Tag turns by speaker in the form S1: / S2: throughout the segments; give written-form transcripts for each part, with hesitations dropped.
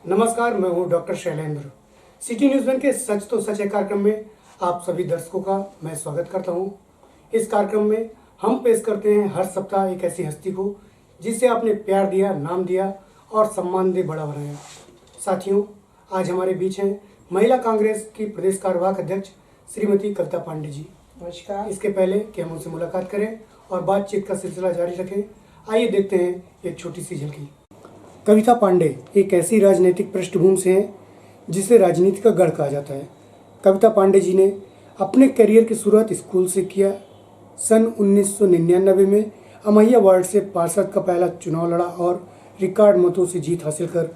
S1: नमस्कार, मैं हूं doctor Shailendra. City news one के सच तो सच है कार्यक्रम में आप सभी दर्शकों का मैं स्वागत करता हूं। इस कार्यक्रम में हम पेश करते हैं हर सप्ताह एक ऐसी हस्ती को जिसे आपने प्यार दिया, नाम दिया और सम्मान दे बड़ा बनाया। साथियों, आज हमारे बीच हैं महिला कांग्रेस की प्रदेश कार्यवाहक अध्यक्ष श्रीमती कविता पांडे जी।
S2: नमस्कार।
S1: इसके पहले कि हम उनसे मुलाकात करें और बातचीत का सिलसिला जारी रखें, आइए देखते हैं एक छोटी सी झलकी। कविता पांडे एक ऐसी राजनीतिक पृष्ठभूमि से हैं जिसे राजनीति का गढ़ कहा जाता है। कविता पांडे जी ने अपने करियर की शुरुआत स्कूल से किया। सन 1999 में अमैया वार्ड से पार्षद का पहला चुनाव लड़ा और रिकॉर्ड मतों से जीत हासिल कर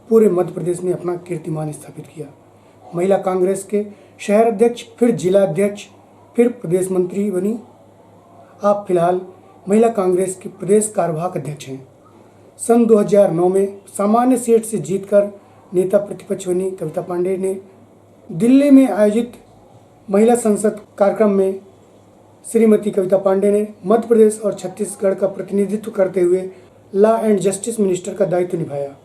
S1: पूरे मध्य प्रदेश में अपना कीर्तिमान स्थापित किया। महिला कांग्रेस के शहर अध्यक्ष, फिर जिला अध्यक्ष, फिर प्रदेश मंत्री बनी। आप फिलहाल महिला कांग्रेस की प्रदेश कार्यवाहक अध्यक्ष हैं। सन 2009 में सामान्य सीट से जीतकर नेता प्रतिपक्ष बनी कविता पांडे ने दिल्ली में आयोजित महिला संसद कार्यक्रम में श्रीमती कविता पांडे ने मध्य प्रदेश और छत्तीसगढ़ का प्रतिनिधित्व करते हुए लॉ एंड जस्टिस मिनिस्टर का दायित्व निभाया।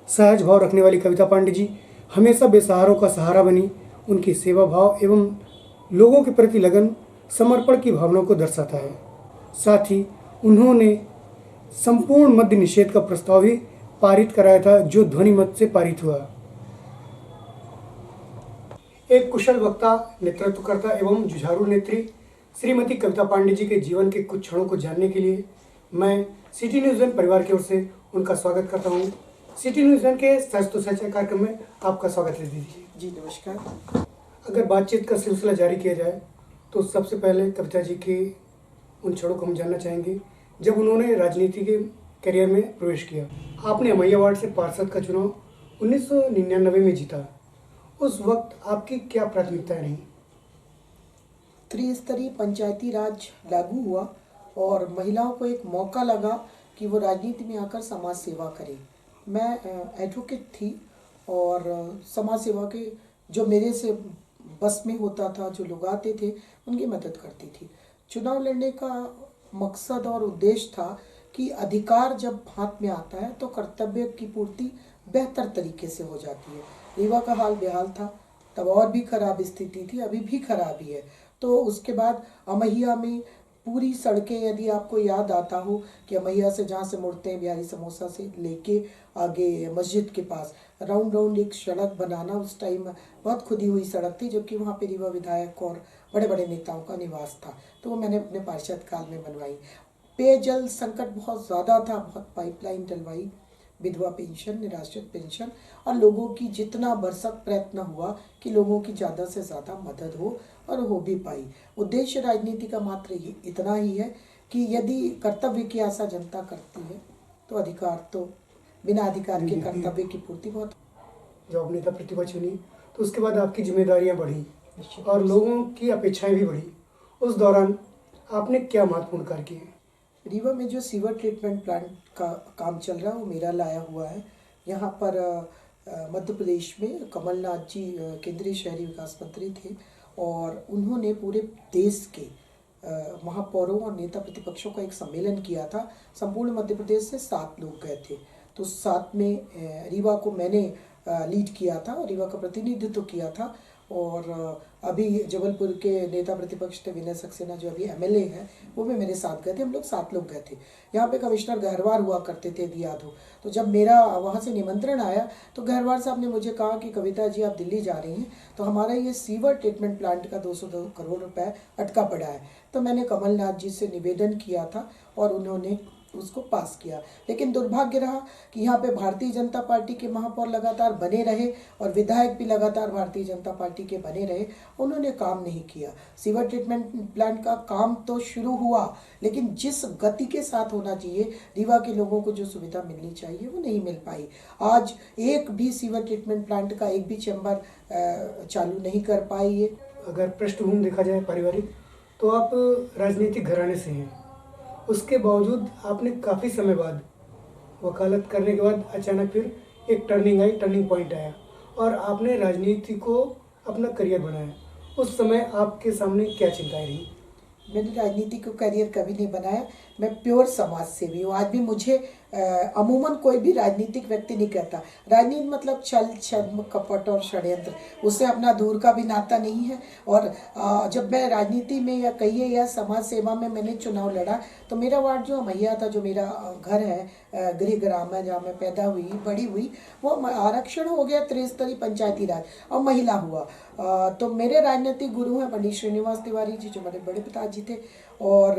S1: सहज भाव रखने वाली कविता पांडे जी हमेशा बेसहारों का सहारा बनी। उनकी सेवा भाव एवं लोगों के प्रति लगन समर्पण की भावना को दर्शाता है। साथ ही उन्होंने संपूर्ण मद्य निषेध का प्रस्ताव भी पारित कराया था, जो ध्वनि मत से पारित हुआ। एक कुशल वक्ता, नेतृत्वकर्ता एवं जुझारू नेत्री श्रीमती कविता पांडे जी के जीवन के कुछ क्षणों को जानने के लिए मैं सिटी न्यूज़ वन परिवार की ओर से उनका स्वागत करता हूं। सिटी न्यूज़ वन के सच तो सच है कार्यक्रम में आपका स्वागत है दीदी
S2: जी। नमस्कार।
S1: अगर बातचीत का सिलसिला जारी किया जाए तो सबसे पहले कविता जी के उन क्षणों को हम जानना चाहेंगे जब उन्होंने राजनीति के करियर में प्रवेश किया। आपने अमैया वार्ड से पार्षद का चुनाव 1999 में जीता। उस वक्त आपकी क्या प्राथमिकताएं रहीं?
S2: त्रिस्तरीय पंचायती राज लागू हुआ और महिलाओं को एक मौका लगा कि वो राजनीति में आकर समाज सेवा करें। मैं एडवोकेट थी और समाज सेवा के जो मेरे से बस में होता था, जो लोग आते थे, उनकी मदद करती थी। चुनाव लड़ने का मकसद और उद्देश्य था कि अधिकार जब हाथ में आता है तो कर्तव्य की पूर्ति बेहतर तरीके से हो जाती है। रीवा का हाल बेहाल था, तब और भी खराब स्थिति थी, अभी भी खराब ही है। तो उसके बाद अमैया में पूरी सड़कें, यदि आपको याद आता हो कि अमैया से जहाँ से मुड़ते हैं बिहारी समोसा से लेके आगे मस्जिद के पास राउंड एक सड़क बनाना, उस टाइम बहुत खुदी हुई सड़क थी, जबकि वहाँ पे रीवा विधायक और बड़े बड़े नेताओं का निवास था। तो वो मैंने अपने पार्षद काल में बनवाई। पेयजल संकट बहुत ज़्यादा था, बहुत पाइपलाइन डलवाई, विधवा पेंशन, निराश्रित पेंशन, और लोगों की जितना भरसक प्रयत्न हुआ कि लोगों की ज़्यादा से ज़्यादा मदद हो, और हो भी पाई। उद्देश्य राजनीति का मात्र इतना ही है कि यदि कर्तव्य की आशा जनता करती है तो अधिकार तो बिना अधिकार के कर्तव्य की पूर्ति बहुत।
S1: जब आप नेता प्रतिपक्ष बनी तो उसके बाद आपकी जिम्मेदारियां बढ़ी और लोगों की अपेक्षाएं भी बढ़ी। उस दौरान आपने क्या महत्वपूर्ण कार्य किए?
S2: रीवा में जो सीवर ट्रीटमेंट प्लांट का काम चल रहा है वो मेरा लाया हुआ है। यहाँ पर मध्य प्रदेश में कमलनाथ जी केंद्रीय शहरी विकास मंत्री थे और उन्होंने पूरे देश के महापौरों और नेता प्रतिपक्षों का एक सम्मेलन किया था। संपूर्ण मध्य प्रदेश से 7 लोग गए थे। तो 7 में रीवा को मैंने लीड किया था और रीवा का प्रतिनिधित्व किया था। और अभी जबलपुर के नेता प्रतिपक्ष थे विनय सक्सेना, जो अभी एमएलए हैं, वो भी मेरे साथ गए थे। हम लोग 7 लोग गए थे। यहाँ पे कमिश्नर गहरवार हुआ करते थे, यदि याद हो। तो जब मेरा वहाँ से निमंत्रण आया तो गहरवार साहब ने मुझे कहा कि कविता जी, आप दिल्ली जा रही हैं तो हमारा ये सीवर ट्रीटमेंट प्लांट का 202 करोड़ रुपए अटका पड़ा है। तो मैंने कमलनाथ जी से निवेदन किया था और उन्होंने उसको पास किया। लेकिन दुर्भाग्य रहा कि यहाँ पे भारतीय जनता पार्टी के महापौर लगातार बने रहे और विधायक भी लगातार भारतीय जनता पार्टी के बने रहे, उन्होंने काम नहीं किया। सीवर ट्रीटमेंट प्लांट का काम तो शुरू हुआ, लेकिन जिस गति के साथ होना चाहिए, रीवा के लोगों को जो सुविधा मिलनी चाहिए, वो नहीं मिल पाई। आज एक भी सीवर ट्रीटमेंट प्लांट का एक भी चैम्बर चालू नहीं कर पाई है।
S1: अगर पृष्ठभूमि देखा जाए पारिवारिक, तो आप राजनीतिक घराने से हैं। उसके बावजूद आपने काफ़ी समय बाद वकालत करने के बाद अचानक फिर एक टर्निंग पॉइंट आया और आपने राजनीति को अपना करियर बनाया। उस समय आपके सामने क्या चिंताएं रही?
S2: मैंने राजनीति को करियर कभी नहीं बनाया, मैं प्योर समाज सेवी हूँ। आज भी मुझे अमूमन कोई भी राजनीतिक व्यक्ति नहीं कहता। राजनीति मतलब छल छद्म कपट और षड्यंत्र, उससे अपना दूर का भी नाता नहीं है। और जब मैं राजनीति में या कहिए या समाज सेवा में मैंने चुनाव लड़ा, तो मेरा वार्ड जो मैया था, जो मेरा घर है, गृह ग्राम है जहाँ मैं पैदा हुई बड़ी हुई, वो आरक्षण हो गया त्रिस्तरीय पंचायती राज और महिला हुआ। तो मेरे राजनीतिक गुरु हैं पंडित श्रीनिवास तिवारी जी, जो मेरे बड़े पिताजी थे, और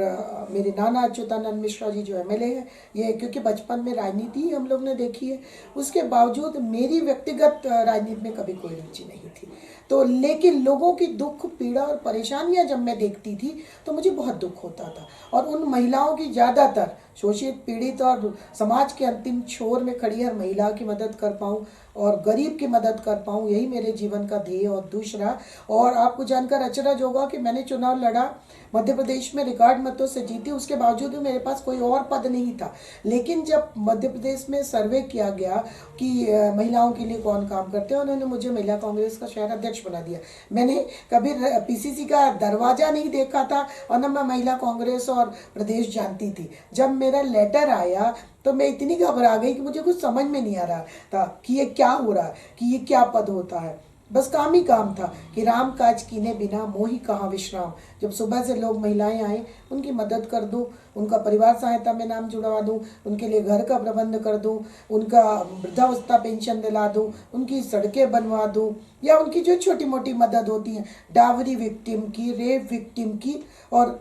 S2: मेरे नाना अच्युतानंद मिश्रा जी, जो एमएलए हैं। ये क्योंकि बचपन में राजनीति ही हम लोग ने देखी है, उसके बावजूद मेरी व्यक्तिगत राजनीति में कभी कोई रुचि नहीं थी। तो लेकिन लोगों की दुख पीड़ा और परेशानियां जब मैं देखती थी तो मुझे बहुत दुख होता था। और उन महिलाओं की ज़्यादातर शोषित पीड़ित और समाज के अंतिम छोर में खड़ी हर महिला की मदद कर पाऊँ और गरीब की मदद कर पाऊँ, यही मेरे जीवन का ध्येय और उद्देश्य रहा। और आपको जानकर अचरज होगा कि मैंने चुनाव लड़ा, मध्य प्रदेश में रिकॉर्ड मतों से जीती, उसके बावजूद भी मेरे पास कोई और पद नहीं था। लेकिन जब मध्य प्रदेश में सर्वे किया गया कि महिलाओं के लिए कौन काम करते हैं, उन्होंने मुझे महिला कांग्रेस का शहर अध्यक्ष बना दिया। मैंने कभी पीसीसी का दरवाजा नहीं देखा था और न मैं महिला कांग्रेस और प्रदेश जानती थी। जब मेरा लेटर आया तो मैं इतनी घबरा गई कि मुझे कुछ समझ में नहीं आ रहा था कि ये क्या हो रहा है, कि ये क्या पद होता है। बस काम ही काम था कि राम काज कीने बिना मोहि कहाँ विश्राम। जब सुबह से लोग महिलाएं आए, उनकी मदद कर दूं, उनका परिवार सहायता में नाम जुड़वा दूं, उनके लिए घर का प्रबंध कर दूं, उनका वृद्धावस्था पेंशन दिला दूं, उनकी सड़कें बनवा दूं, या उनकी जो छोटी मोटी मदद होती है, डावरी विक्टिम की, रेप विक्टिम की। और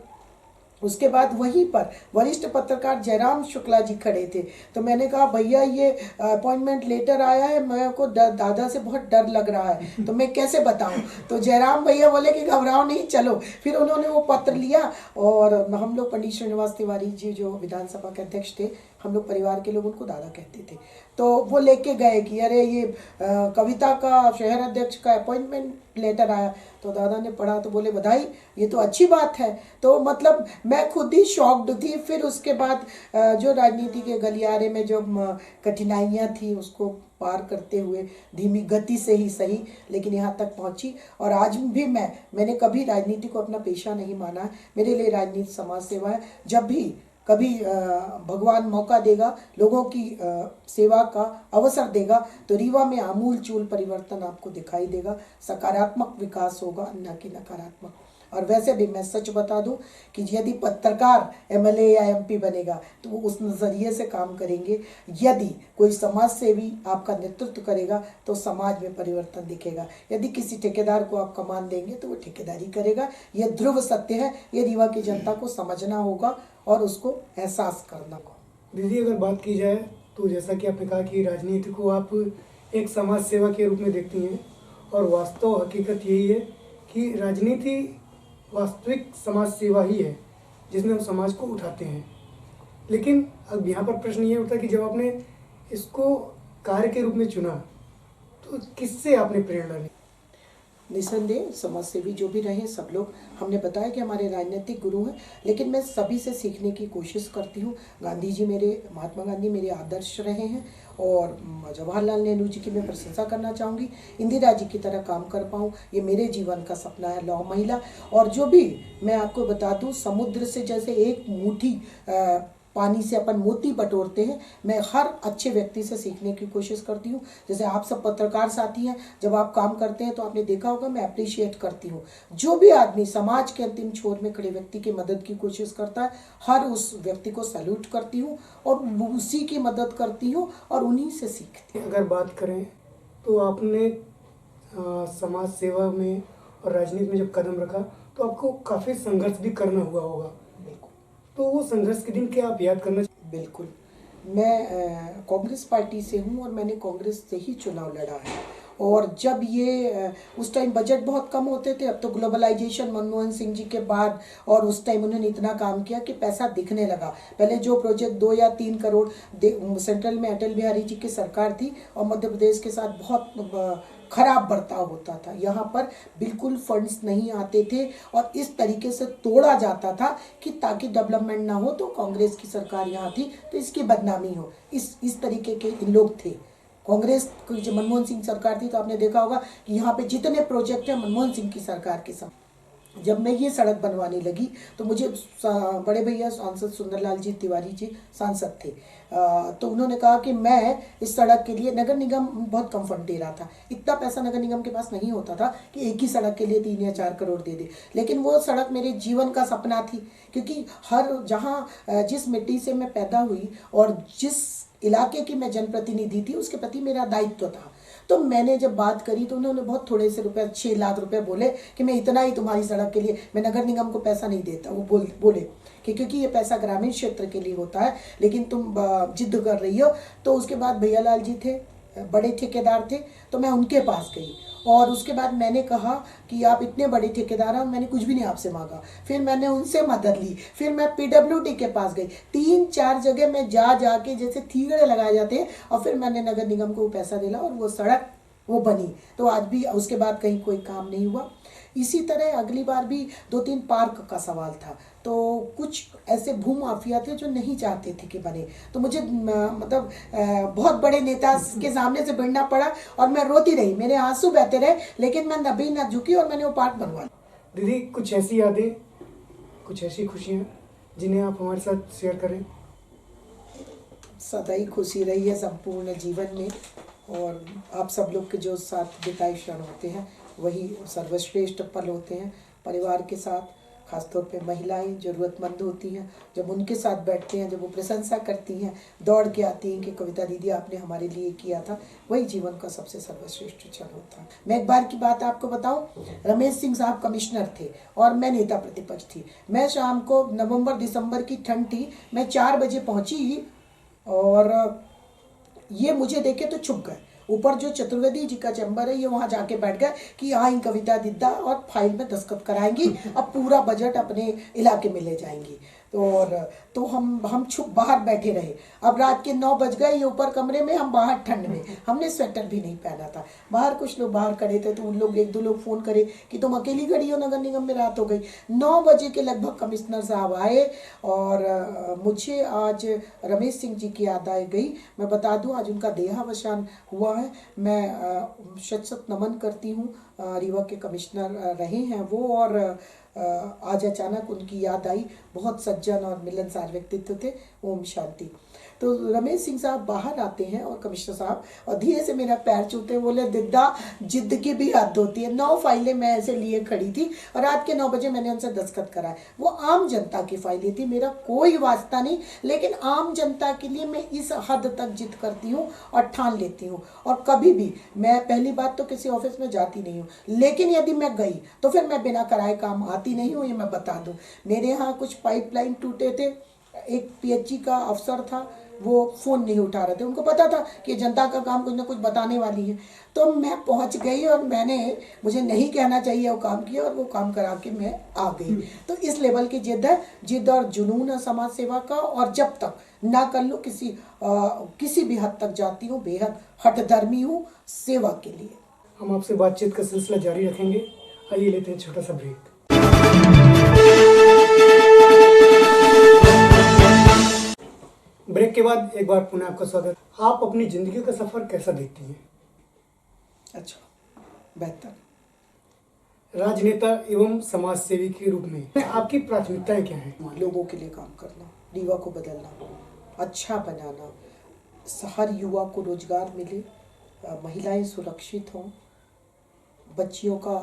S2: उसके बाद वहीं पर वरिष्ठ पत्रकार जयराम शुक्ला जी खड़े थे। तो मैंने कहा, भैया ये अपॉइंटमेंट लेटर आया है, मेरे को दादा से बहुत डर लग रहा है, तो मैं कैसे बताऊं। तो जयराम भैया बोले कि घबराओ नहीं, चलो। फिर उन्होंने वो पत्र लिया और हम लोग पंडित श्रीनिवास तिवारी जी, जो विधानसभा के अध्यक्ष थे, हम लोग परिवार के लोग उनको दादा कहते थे, तो वो लेके गए कि अरे ये कविता का शहर अध्यक्ष का अपॉइंटमेंट लेटर आया। तो दादा ने पढ़ा तो बोले, बधाई, ये तो अच्छी बात है। तो मतलब मैं खुद ही शॉक्ड थी। फिर उसके बाद जो राजनीति के गलियारे में जो कठिनाइयाँ थी, उसको पार करते हुए धीमी गति से ही सही, लेकिन यहाँ तक पहुँची। और आज भी मैंने कभी राजनीति को अपना पेशा नहीं माना। मेरे लिए राजनीति समाज सेवा है। जब भी कभी भगवान मौका देगा, लोगों की सेवा का अवसर देगा, तो रीवा में आमूल चूल परिवर्तन आपको दिखाई देगा। सकारात्मक विकास होगा, न कि नकारात्मक। और वैसे भी मैं सच बता दूं कि यदि पत्रकार एमएलए या एमपी बनेगा तो वो उस नज़रिए से काम करेंगे। यदि कोई समाज सेवी आपका नेतृत्व करेगा तो समाज में परिवर्तन दिखेगा। यदि किसी ठेकेदार को आप कमान देंगे तो वो ठेकेदारी करेगा। यह ध्रुव सत्य है। ये रीवा की जनता को समझना होगा और उसको एहसास करना होगा।
S1: दीदी, अगर बात की जाए तो जैसा कि आपने कहा कि राजनीति को आप एक समाज सेवा के रूप में देखती हैं, और वास्तव हकीकत यही है कि राजनीति वास्तविक समाज सेवा ही है, जिसमें हम समाज को उठाते हैं। लेकिन अब यहाँ पर प्रश्न ये उठता है कि जब आपने इसको कार्य के रूप में चुना, तो किससे आपने प्रेरणा ली?
S2: निसंदेह समाज सेवी जो भी रहे सब लोग, हमने बताया कि हमारे राजनीतिक गुरु हैं, लेकिन मैं सभी से सीखने की कोशिश करती हूँ। गांधी जी महात्मा गांधी मेरे आदर्श रहे हैं, और जवाहरलाल नेहरू जी की मैं प्रशंसा करना चाहूँगी। इंदिरा जी की तरह काम कर पाऊँ, ये मेरे जीवन का सपना है। लौह महिला, और जो भी मैं आपको बता दूँ, समुद्र से जैसे एक मुट्ठी पानी से अपन मोती बटोरते हैं, मैं हर अच्छे व्यक्ति से सीखने की कोशिश करती हूँ। जैसे आप सब पत्रकार साथी हैं, जब आप काम करते हैं तो आपने देखा होगा मैं अप्रिशिएट करती हूँ। जो भी आदमी समाज के अंतिम छोर में खड़े व्यक्ति की मदद की कोशिश करता है, हर उस व्यक्ति को सैल्यूट करती हूँ और उसी की मदद करती हूँ और उन्हीं से सीखती हूँ।
S1: अगर बात करें तो आपने समाज सेवा में और राजनीति में जब कदम रखा तो आपको काफ़ी संघर्ष भी करना हुआ होगा। तो वो संघर्ष के दिन क्या आप याद करना?
S2: बिल्कुल, मैं कांग्रेस पार्टी से हूँ और मैंने कांग्रेस से ही चुनाव लड़ा है। और जब ये उस टाइम बजट बहुत कम होते थे, अब तो ग्लोबलाइजेशन मनमोहन सिंह जी के बाद, और उस टाइम उन्होंने इतना काम किया कि पैसा दिखने लगा। पहले जो प्रोजेक्ट 2 या 3 करोड़ सेंट्रल में अटल बिहारी जी की सरकार थी, और मध्य प्रदेश के साथ बहुत खराब बर्ताव होता था। यहाँ पर बिल्कुल फंड्स नहीं आते थे और इस तरीके से तोड़ा जाता था कि ताकि डेवलपमेंट ना हो, तो कांग्रेस की सरकार यहाँ थी तो इसकी बदनामी हो। इस तरीके के इन लोग थे। कांग्रेस की जो मनमोहन सिंह सरकार थी तो आपने देखा होगा कि यहाँ पे जितने प्रोजेक्ट हैं मनमोहन सिंह की सरकार के समय। जब मैं ये सड़क बनवाने लगी तो मुझे बड़े भैया सांसद सुंदरलाल जी तिवारी जी सांसद थे, तो उन्होंने कहा कि मैं इस सड़क के लिए, नगर निगम बहुत कम फंड दे रहा था, इतना पैसा नगर निगम के पास नहीं होता था कि एक ही सड़क के लिए 3 या 4 करोड़ दे दे, लेकिन वो सड़क मेरे जीवन का सपना थी, क्योंकि हर जहाँ जिस मिट्टी से मैं पैदा हुई और जिस इलाके की मैं जनप्रतिनिधि थी उसके प्रति मेरा दायित्व था। तो मैंने जब बात करी तो उन्होंने बहुत थोड़े से रुपए, 6 लाख रुपए बोले कि मैं इतना ही तुम्हारी सड़क के लिए, मैं नगर निगम को पैसा नहीं देता। वो बोले कि क्योंकि ये पैसा ग्रामीण क्षेत्र के लिए होता है, लेकिन तुम जिद कर रही हो। तो उसके बाद भैया लाल जी थे, बड़े ठेकेदार थे, तो मैं उनके पास गई और उसके बाद मैंने कहा कि आप इतने बड़े ठेकेदार हैं, मैंने कुछ भी नहीं आपसे मांगा। फिर मैंने उनसे मदद ली, फिर मैं PWD के पास गई, 3-4 जगह मैं जा के जैसे थीगड़े लगाए जाते हैं, और फिर मैंने नगर निगम को पैसा दिला और वो सड़क वो बनी। तो आज भी उसके बाद कहीं कोई काम नहीं हुआ। इसी तरह अगली बार भी 2-3 पार्क का सवाल था, तो कुछ ऐसे भूमाफिया थे जो नहीं चाहते थे कि बने, तो मुझे मतलब बहुत बड़े नेता के सामने से भिड़ना पड़ा और मैं रोती रही, मेरे आंसू बहते रहे, लेकिन मैं नभी न झुकी और मैंने वो पार्क बनवा लिया।
S1: दीदी, कुछ ऐसी यादें, कुछ ऐसी खुशियाँ जिन्हें आप हमारे साथ शेयर करें।
S2: सदा ही खुशी रही है संपूर्ण जीवन में, और आप सब लोग के जो साथ बिताए क्षण होते हैं वही सर्वश्रेष्ठ पल होते हैं। परिवार के साथ, खासतौर पे महिलाएं ज़रूरतमंद होती हैं, जब उनके साथ बैठते हैं, जब वो प्रशंसा करती हैं, दौड़ के आती हैं कि कविता दीदी आपने हमारे लिए किया था, वही जीवन का सबसे सर्वश्रेष्ठ क्षण होता है। मैं एक बार की बात आपको बताऊं, रमेश सिंह साहब कमिश्नर थे और मैं नेता प्रतिपक्ष थी। मैं शाम को नवंबर-दिसंबर की ठंड थी, मैं 4 बजे पहुंची और ये मुझे देखे तो छुप गए। ऊपर जो चतुर्वेदी जी का चैम्बर है, ये वहाँ जाके बैठ गए कि आई कविता दीदा और फाइल में दस्तखत कराएंगी, अब पूरा बजट अपने इलाके में ले जाएंगी। तो हम छुप बाहर बैठे रहे। अब रात के 9 बज गए, ये ऊपर कमरे में, हम बाहर ठंड में, हमने स्वेटर भी नहीं पहना था। बाहर कुछ लोग बाहर खड़े थे, तो उन लोग 1-2 लोग फ़ोन करे कि तुम अकेली खड़ी हो नगर निगम में, रात हो गई। 9 बजे के लगभग कमिश्नर साहब आए और मुझे आज रमेश सिंह जी की याद आ गई। मैं बता दूं, आज उनका देहावसान हुआ है। मैं शत नमन करती हूँ। रीवा के कमिश्नर रहे हैं वो, और आज अचानक उनकी याद आई। बहुत सज्जन और मिलनसार व्यक्तित्व थे। ओम शांति। तो रमेश सिंह साहब बाहर आते हैं और कमिश्नर साहब, और धीरे से मेरा पैर छूते हैं, बोले दिद्दा जिद की भी हद होती है। 9 फाइलें मैं ऐसे लिए खड़ी थी और रात के 9 बजे मैंने उनसे दस्तखत कराए। वो आम जनता की फाइलें थी, मेरा कोई वास्ता नहीं, लेकिन आम जनता के लिए मैं इस हद तक जिद करती हूँ और ठान लेती हूँ। और कभी भी मैं, पहली बात तो किसी ऑफिस में जाती नहीं हूँ, लेकिन यदि मैं गई तो फिर मैं बिना कराए काम आती नहीं हूँ, ये मैं बता दूँ। मेरे यहाँ कुछ पाइपलाइन टूटे थे, एक PHG का अफसर था, वो फ़ोन नहीं उठा रहे थे, उनको पता था कि जनता का काम कुछ ना कुछ बताने वाली है। तो मैं पहुंच गई और मुझे नहीं कहना चाहिए वो काम किया, और वो काम करा के मैं आ गई। तो इस लेवल की जिद है, जिद और जुनून है समाज सेवा का, और जब तक ना कर लो किसी भी हद तक जाती हूँ, बेहद हठधर्मी हूँ सेवा के लिए।
S1: हम आपसे बातचीत का सिलसिला जारी रखेंगे। आइए लेते हैं छोटा सा ब्रेक। ब्रेक के बाद एक बार पुनः आपका स्वागत। आप अपनी जिंदगी का सफर कैसा देखती हैं?
S2: अच्छा, बेहतर।
S1: राजनेता एवं समाज सेवी के रूप में आपकी प्राथमिकताएं क्या हैं?
S2: लोगों के लिए काम करना, रीवा को बदलना, अच्छा बनाना, हर युवा को रोजगार मिले, महिलाएं सुरक्षित हों, बच्चियों का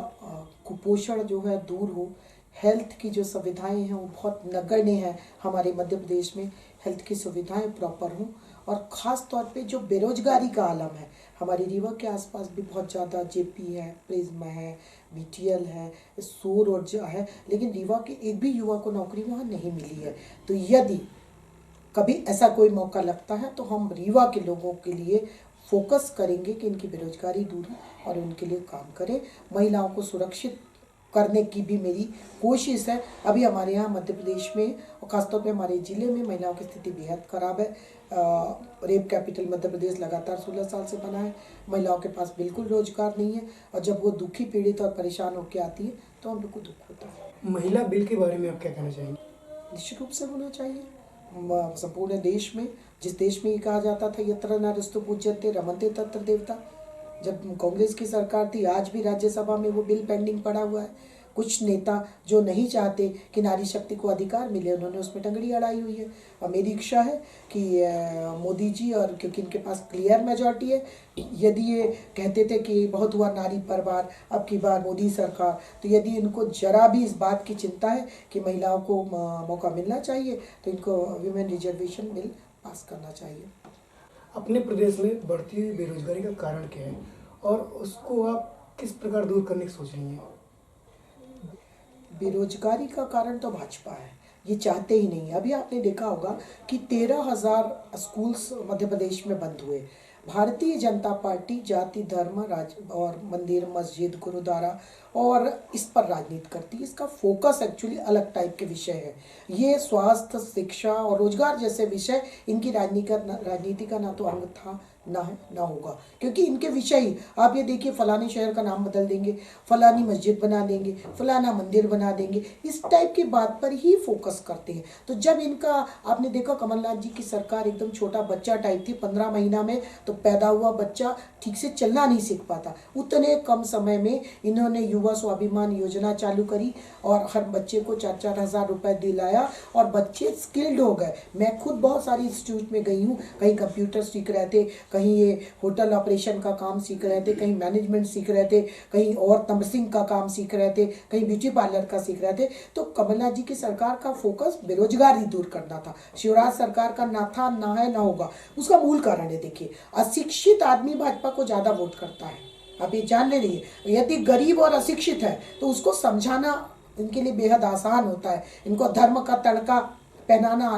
S2: कुपोषण जो है दूर हो, हेल्थ की जो सुविधाएं हैं वो बहुत नगण्य हैं हमारे मध्य प्रदेश में, हेल्थ की सुविधाएं प्रॉपर हों, और ख़ास तौर पे जो बेरोजगारी का आलम है, हमारी रीवा के आसपास भी बहुत ज़्यादा JP है, प्रिज्म है, BTL है, सौर ऊर्जा है, लेकिन रीवा के एक भी युवा को नौकरी वहाँ नहीं मिली है। तो यदि कभी ऐसा कोई मौका लगता है तो हम रीवा के लोगों के लिए फोकस करेंगे कि इनकी बेरोजगारी दूर हो और उनके लिए काम करें। महिलाओं को सुरक्षित करने की भी मेरी कोशिश है। अभी हमारे यहाँ मध्य प्रदेश में और ख़ासतौर पे हमारे ज़िले में महिलाओं की स्थिति बेहद ख़राब है। रेप कैपिटल मध्य प्रदेश लगातार 16 साल से बना है। महिलाओं के पास बिल्कुल रोजगार नहीं है, और जब वो दुखी, पीड़ित और परेशान होकर आती है तो हम लोग को दुख होता है।
S1: महिला बिल के बारे में आप क्या कहना चाहेंगे?
S2: निश्चित रूप से होना चाहिए। संपूर्ण देश में, जिस देश में ये कहा जाता था यत्र नार्यस्तु पूज्यन्ते रमन्ते तत्र देवता, जब कांग्रेस की सरकार थी, आज भी राज्यसभा में वो बिल पेंडिंग पड़ा हुआ है। कुछ नेता जो नहीं चाहते कि नारी शक्ति को अधिकार मिले, उन्होंने उसमें टंगड़ी अड़ाई हुई है। और मेरी इच्छा है कि मोदी जी, और क्योंकि इनके पास क्लियर मेजॉरिटी है, यदि ये कहते थे कि बहुत हुआ नारी पर बार, अब की बार मोदी सरकार, तो यदि इनको जरा भी इस बात की चिंता है कि महिलाओं को मौका मिलना चाहिए, तो इनको विमेन रिजर्वेशन बिल पास करना चाहिए।
S1: अपने प्रदेश में बढ़ती हुई बेरोजगारी का कारण क्या है और उसको आप किस प्रकार दूर करने की सोच रही हैं?
S2: बेरोजगारी का कारण तो भाजपा है, ये चाहते ही नहीं। अभी आपने देखा होगा कि 13,000 स्कूल्स मध्य प्रदेश में बंद हुए। भारतीय जनता पार्टी जाति, धर्म, और मंदिर, मस्जिद, गुरुद्वारा और इस पर राजनीति करती है। इसका फोकस एक्चुअली अलग टाइप के विषय है। ये स्वास्थ्य, शिक्षा और रोजगार जैसे विषय इनकी राजनीति का ना तो अंग था ना होगा, क्योंकि इनके विषय ही, आप ये देखिए, फलाने शहर का नाम बदल देंगे, फलानी मस्जिद बना देंगे, फलाना मंदिर बना देंगे, इस टाइप की बात पर ही फोकस करते हैं। तो जब इनका, आपने देखा कमलनाथ जी की सरकार एकदम छोटा बच्चा टाइप थी, 15 महीना में तो पैदा हुआ बच्चा ठीक से चलना नहीं सीख पाता, उतने कम समय में इन्होंने युवा स्वाभिमान योजना चालू करी और हर बच्चे को 4-4 हज़ार रुपये दिलाया और बच्चे स्किल्ड हो गए। मैं खुद बहुत सारी इंस्टीट्यूट में गई हूँ, कहीं कंप्यूटर सीख रहे थे, कहीं ये होटल ऑपरेशन का काम सीख रहे थे, कहीं मैनेजमेंट सीख रहे थे, कहीं और तमसिंग का काम सीख रहे थे, कहीं ब्यूटी पार्लर का सीख रहे थे। तो कमलनाथ जी की सरकार का फोकस बेरोजगारी दूर करना था। शिवराज सरकार का ना था, ना है, ना होगा। उसका मूल कारण है, देखिए, अशिक्षित आदमी भाजपा को ज़्यादा वोट करता है। आप ये जान ले रही है, यदि गरीब और अशिक्षित है तो उसको समझाना इनके लिए बेहद आसान होता है, इनको धर्म का तड़का पहनाना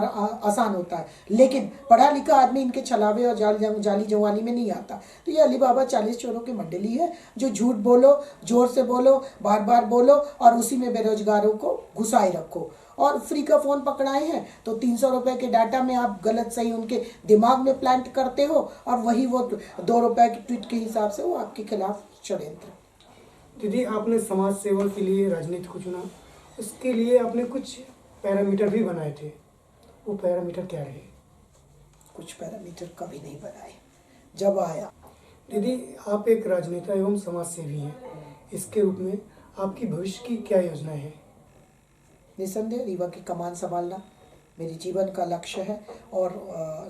S2: आसान होता है, लेकिन पढ़ा लिखा आदमी इनके छलावे और जाली जवाली में नहीं आता। तो ये अली बाबा 40 चोरों की मंडली है, जो झूठ बोलो, जोर से बोलो, बार बार बोलो और उसी में बेरोजगारों को घुसाए रखो। और फ्री का फ़ोन पकड़ाए हैं तो 300 रुपये के डाटा में आप गलत सही उनके दिमाग में प्लांट करते हो और वही वो 2 रुपये की ट्वीट के हिसाब से वो आपके खिलाफ षड्यंत्र।
S1: दीदी, आपने समाज सेवा के लिए राजनीति को चुना, उसके लिए आपने कुछ पैरामीटर भी बनाए थे, वो पैरामीटर क्या रहे?
S2: कुछ पैरामीटर कभी नहीं बनाए जब आया।
S1: दीदी, आप एक राजनेता एवं समाज सेवी हैं, इसके रूप में आपकी भविष्य की क्या योजनाएं हैं?
S2: निसंदेह रीवा की कमान संभालना मेरे जीवन का लक्ष्य है और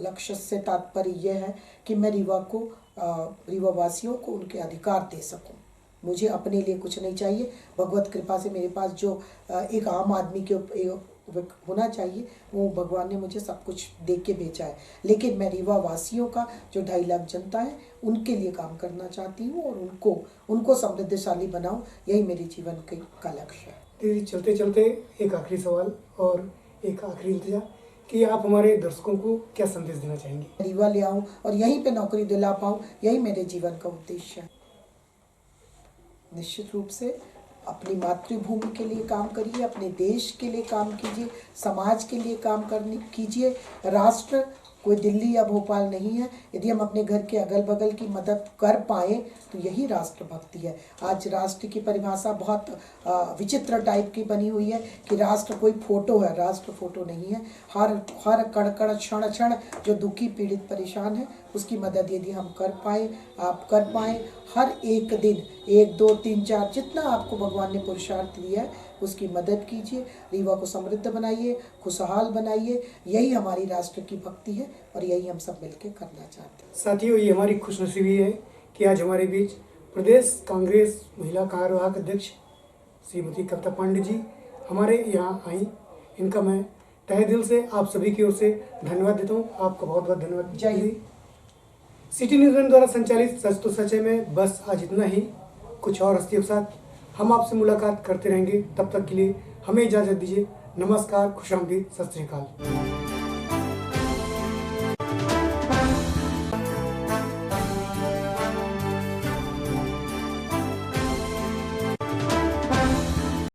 S2: लक्ष्य से तात्पर्य यह है कि मैं रीवा वासियों को उनके अधिकार दे सकूं। मुझे अपने लिए कुछ नहीं चाहिए, भगवत कृपा से मेरे पास जो एक आम आदमी के होना चाहिए, वो भगवान ने मुझे सब कुछ दे के भेजा है। लेकिन मैं रीवा वासियों का जो 2.5 लाख जनता है उनके लिए काम करना चाहती हूँ और उनको समृद्धशाली बनाऊँ, यही मेरे जीवन का लक्ष्य है।
S1: दीदी, चलते चलते एक आखिरी सवाल और एक आखिरी इंतजार कि आप हमारे दर्शकों को क्या संदेश देना चाहेंगे?
S2: रीवा ले आऊँ और यहीं पे नौकरी दिला पाऊँ, यही मेरे जीवन का उद्देश्य है। निश्चित रूप से अपनी मातृभूमि के लिए काम करिए, अपने देश के लिए काम कीजिए, समाज के लिए काम कीजिए। राष्ट्र कोई दिल्ली या भोपाल नहीं है। यदि हम अपने घर के अगल बगल की मदद कर पाएँ तो यही राष्ट्रभक्ति है। आज राष्ट्र की परिभाषा बहुत विचित्र टाइप की बनी हुई है कि राष्ट्र कोई फोटो है, राष्ट्र फोटो नहीं है। हर कण क्षण जो दुखी, पीड़ित, परेशान है, उसकी मदद यदि हम कर पाएँ, आप कर पाएँ, हर एक दिन 1, 2, 3, 4 जितना आपको भगवान ने पुरुषार्थ दिया है उसकी मदद कीजिए। रीवा को समृद्ध बनाइए, खुशहाल बनाइए, यही हमारी राष्ट्र की भक्ति है और यही हम सब मिलकर करना चाहते हैं।
S1: साथियों, ये हमारी खुशनसीबी है कि आज हमारे बीच प्रदेश कांग्रेस महिला कार्यवाहक अध्यक्ष श्रीमती कविता पांडे जी हमारे यहाँ आई। इनका मैं तहे दिल से आप सभी की ओर से धन्यवाद देता हूँ। आपका बहुत बहुत धन्यवाद।
S2: जय हिंद।
S1: सिटी न्यूज़ द्वारा संचालित सच तो सच है में बस आज इतना ही। कुछ और हस्तियों के साथ हम आपसे मुलाकात करते रहेंगे। तब तक के लिए हमें इजाज़त दीजिए। नमस्कार, खुशामदीद, सत श्री अकाल।